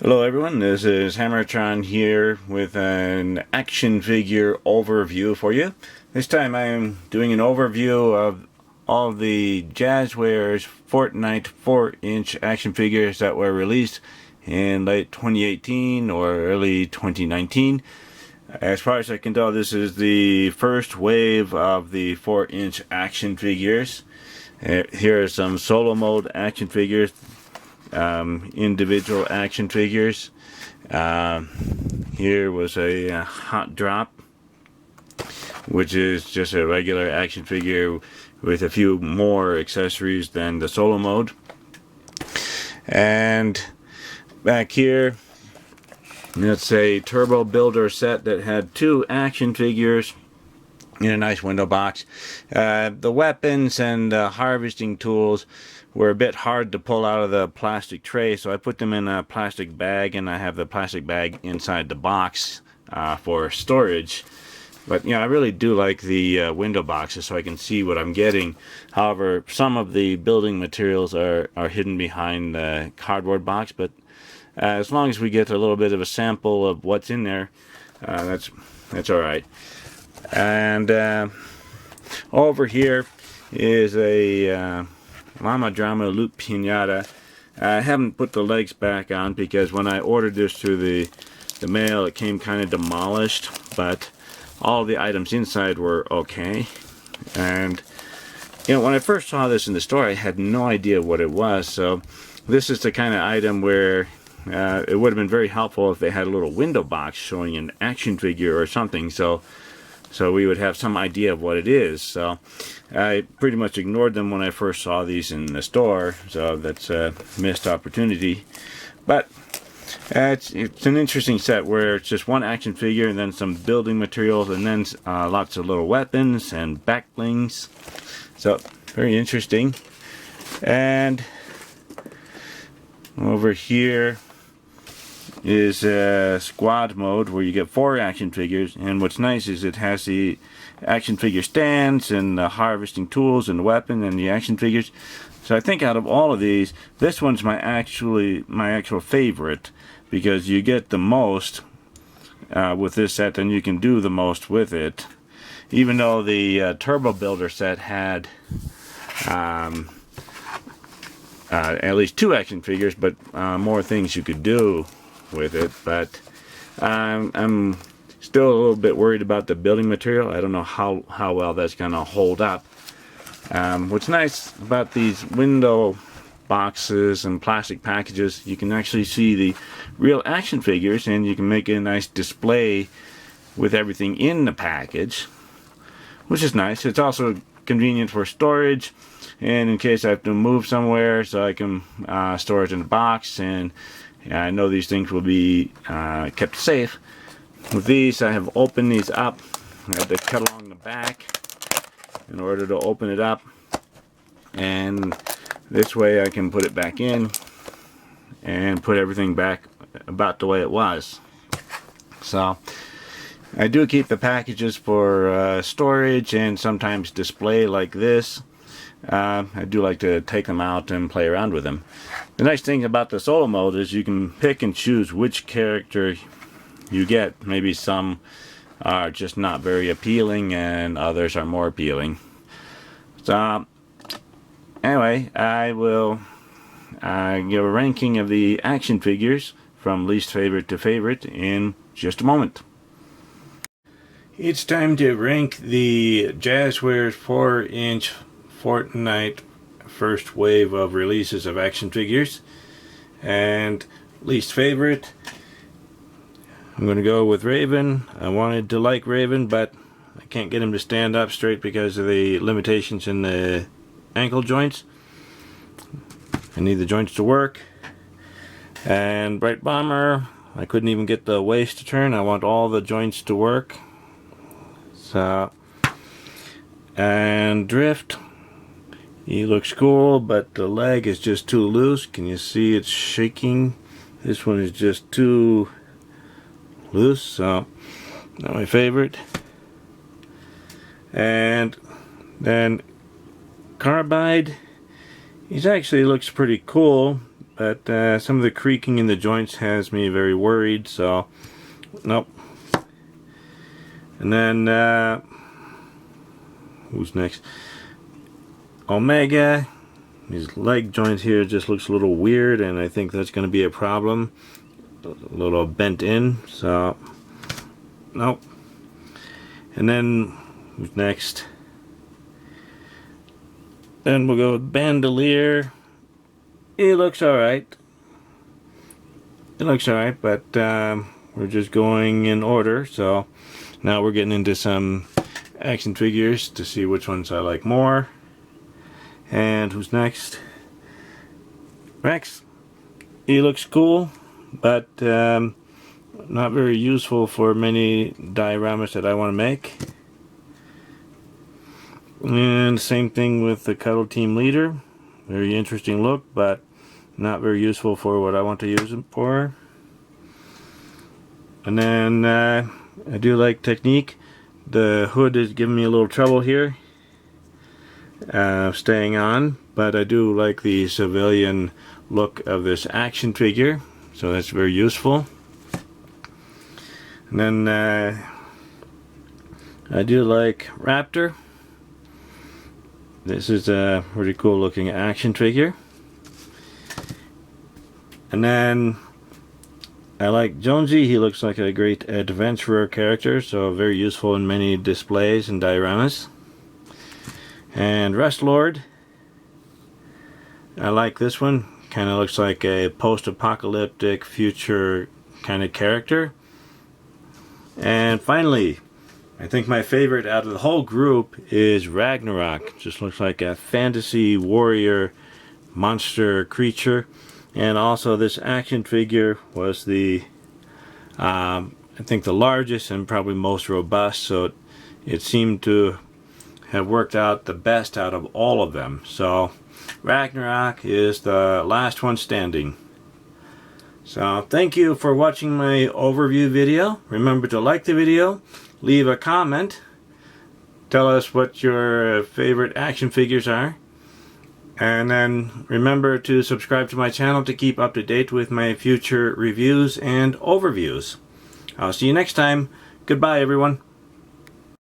Hello everyone, this is HammerTron here with an action figure overview for you. This time I am doing an overview of all the Jazzwares Fortnite 4-inch action figures that were released in late 2018 or early 2019. As far as I can tell, this is the first wave of the 4-inch action figures. Here are some solo mode action figures. Individual action figures. Here was a hot drop, which is just a regular action figure with a few more accessories than the solo mode. And back here, it's a turbo builder set that had two action figures in a nice window box. The weapons and harvesting tools were a bit hard to pull out of the plastic tray, so I put them in a plastic bag, and I have the plastic bag inside the box for storage. But I really do like the window boxes so I can see what I'm getting. However, some of the building materials are hidden behind the cardboard box, but as long as we get a little bit of a sample of what's in there, that's alright. And over here is a Mama Drama Loop Pinata. I haven't put the legs back on because when I ordered this through the mail, it came kind of demolished, but all the items inside were okay. And when I first saw this in the store, I had no idea what it was. So this is the kind of item where it would have been very helpful if they had a little window box showing an action figure or something, so we would have some idea of what it is. So I pretty much ignored them when I first saw these in the store, so that's a missed opportunity. But it's an interesting set where it's just one action figure and then some building materials and then lots of little weapons and back blings. So very interesting. And over here is squad mode, where you get 4 action figures, and what's nice is it has the action figure stands and the harvesting tools and the weapon and the action figures. So I think out of all of these, this one's my actual favorite, because you get the most with this set and you can do the most with it. Even though the turbo builder set had at least 2 action figures, but more things you could do with it. But I'm still a little bit worried about the building material. I don't know how well that's going to hold up. What's nice about these window boxes and plastic packages, you can actually see the real action figures, and you can make a nice display with everything in the package, which is nice. It's also convenient for storage, and in case I have to move somewhere, so I can store it in a box, and I know these things will be kept safe. With these, I have opened these up. I had to cut along the back in order to open it up, and this way I can put it back in and put everything back about the way it was. So I do keep the packages for storage and sometimes display like this. I do like to take them out and play around with them. The nice thing about the solo mode is you can pick and choose which character you get. Maybe some are just not very appealing and others are more appealing. So anyway, I will give a ranking of the action figures from least favorite to favorite in just a moment. It's time to rank the Jazzwares 4-inch Fortnite first wave of releases of action figures. And least favorite, I'm going to go with Raven. I wanted to like Raven, but I can't get him to stand up straight because of the limitations in the ankle joints. I need the joints to work. And Bright Bomber, I couldn't even get the waist to turn. I want all the joints to work. So, and Drift, he looks cool, but the leg is just too loose. Can you see it's shaking? This one is just too loose, so not my favorite. And then Carbide, he actually looks pretty cool. but some of the creaking in the joints has me very worried, so nope. And then who's next? Omega. His leg joint here just looks a little weird, and I think that's going to be a problem. A little bent in, so nope. And then who's next? Then we'll go with Bandolier. It looks alright. It looks alright, but we're just going in order, so now we're getting into some action figures to see which ones I like more. And who's next? Rex. He looks cool, but not very useful for many dioramas that I want to make. And same thing with the Cuddle Team Leader. Very interesting look, but not very useful for what I want to use it for. And then I do like Technique. The hood is giving me a little trouble here, staying on, but I do like the civilian look of this action figure, so that's very useful. And then I do like Raptor. This is a pretty cool looking action figure. And then I like Jonesy. He looks like a great adventurer character, so very useful in many displays and dioramas. And Rust Lord. I like this one. Kind of looks like a post-apocalyptic future kind of character. And finally, I think my favorite out of the whole group is Ragnarok. Just looks like a fantasy warrior monster creature. And also this action figure was the I think the largest and probably most robust, so it seemed to have worked out the best out of all of them. So Ragnarok is the last one standing. So thank you for watching my overview video. Remember to like the video, leave a comment, tell us what your favorite action figures are, and then remember to subscribe to my channel to keep up to date with my future reviews and overviews. I'll see you next time. Goodbye, everyone.